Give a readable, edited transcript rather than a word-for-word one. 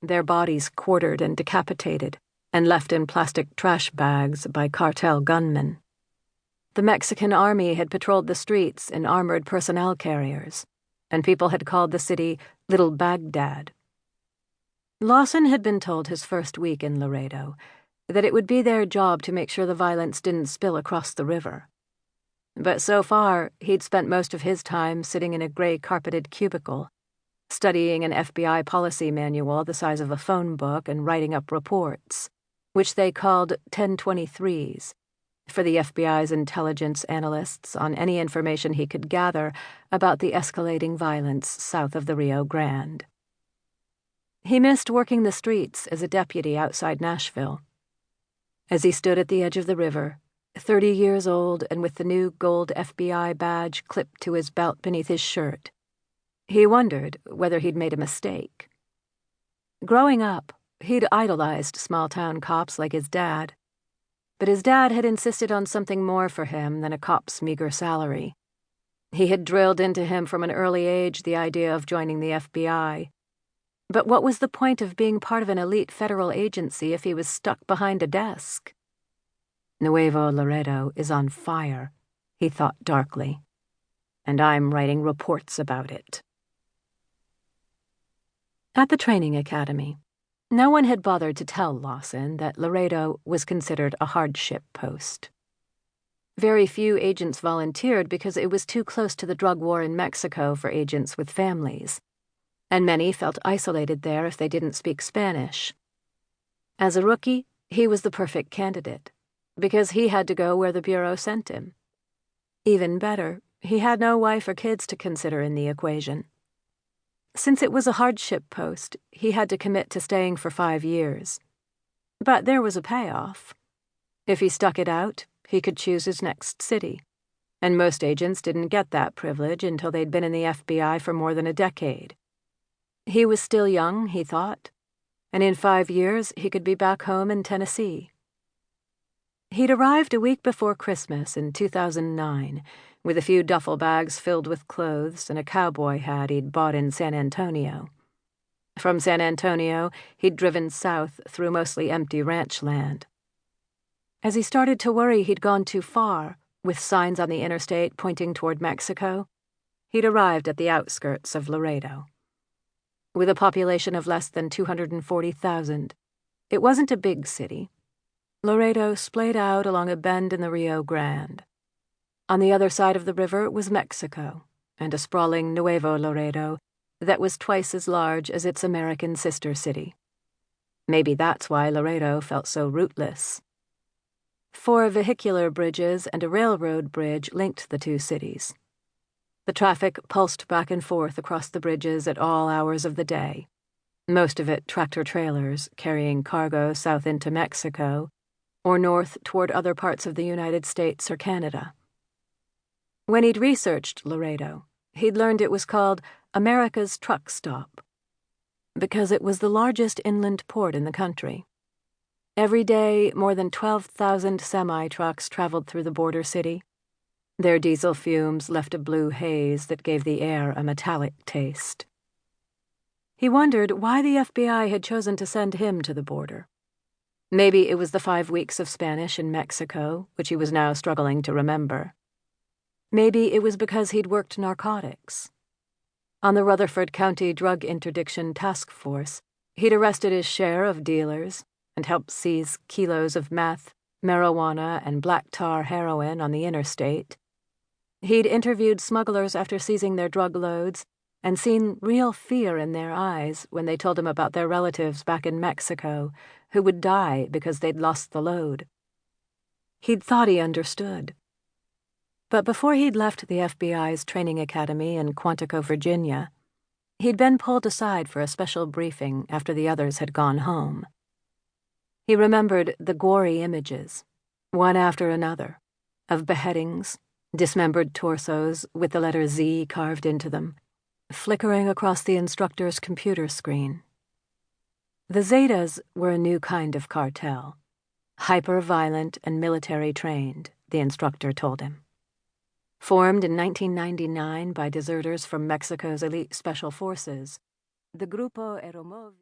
their bodies quartered and decapitated, and left in plastic trash bags by cartel gunmen. The Mexican army had patrolled the streets in armored personnel carriers, and people had called the city Little Baghdad. Lawson had been told his first week in Laredo that it would be their job to make sure the violence didn't spill across the river. But so far, he'd spent most of his time sitting in a gray-carpeted cubicle, studying an FBI policy manual the size of a phone book and writing up reports, which they called 1023s, for the FBI's intelligence analysts on any information he could gather about the escalating violence south of the Rio Grande. He missed working the streets as a deputy outside Nashville. As he stood at the edge of the river, 30 years old and with the new gold FBI badge clipped to his belt beneath his shirt, he wondered whether he'd made a mistake. Growing up, he'd idolized small-town cops like his dad, but his dad had insisted on something more for him than a cop's meager salary. He had drilled into him from an early age the idea of joining the FBI. But what was the point of being part of an elite federal agency if he was stuck behind a desk? Nuevo Laredo is on fire, he thought darkly, and I'm writing reports about it. At the training academy, no one had bothered to tell Lawson that Laredo was considered a hardship post. Very few agents volunteered because it was too close to the drug war in Mexico for agents with families, and many felt isolated there if they didn't speak Spanish. As a rookie, he was the perfect candidate, because he had to go where the Bureau sent him. Even better, he had no wife or kids to consider in the equation. Since it was a hardship post, he had to commit to staying for 5 years. But there was a payoff. If he stuck it out, he could choose his next city, and most agents didn't get that privilege until they'd been in the FBI for more than a decade. He was still young, he thought, and in 5 years he could be back home in Tennessee. He'd arrived a week before Christmas in 2009, with a few duffel bags filled with clothes and a cowboy hat he'd bought in San Antonio. From San Antonio, he'd driven south through mostly empty ranch land. As he started to worry he'd gone too far, with signs on the interstate pointing toward Mexico, he'd arrived at the outskirts of Laredo. With a population of less than 240,000, it wasn't a big city. Laredo splayed out along a bend in the Rio Grande. On the other side of the river was Mexico, and a sprawling Nuevo Laredo that was twice as large as its American sister city. Maybe that's why Laredo felt so rootless. 4 vehicular bridges and a railroad bridge linked the two cities. The traffic pulsed back and forth across the bridges at all hours of the day, most of it tractor-trailers carrying cargo south into Mexico or north toward other parts of the United States or Canada. When he'd researched Laredo, he'd learned it was called America's Truck Stop, because it was the largest inland port in the country. Every day, more than 12,000 semi-trucks traveled through the border city. Their diesel fumes left a blue haze that gave the air a metallic taste. He wondered why the FBI had chosen to send him to the border. Maybe it was the 5 weeks of Spanish in Mexico, which he was now struggling to remember. Maybe it was because he'd worked narcotics. On the Rutherford County Drug Interdiction Task Force, he'd arrested his share of dealers and helped seize kilos of meth, marijuana, and black tar heroin on the interstate. He'd interviewed smugglers after seizing their drug loads and seen real fear in their eyes when they told him about their relatives back in Mexico who would die because they'd lost the load. He'd thought he understood. But before he'd left the FBI's training academy in Quantico, Virginia, he'd been pulled aside for a special briefing after the others had gone home. He remembered the gory images, one after another, of beheadings, dismembered torsos with the letter Z carved into them, flickering across the instructor's computer screen. The Zetas were a new kind of cartel, hyper-violent and military-trained, the instructor told him. Formed in 1999 by deserters from Mexico's elite special forces, the Grupo Aeromóvil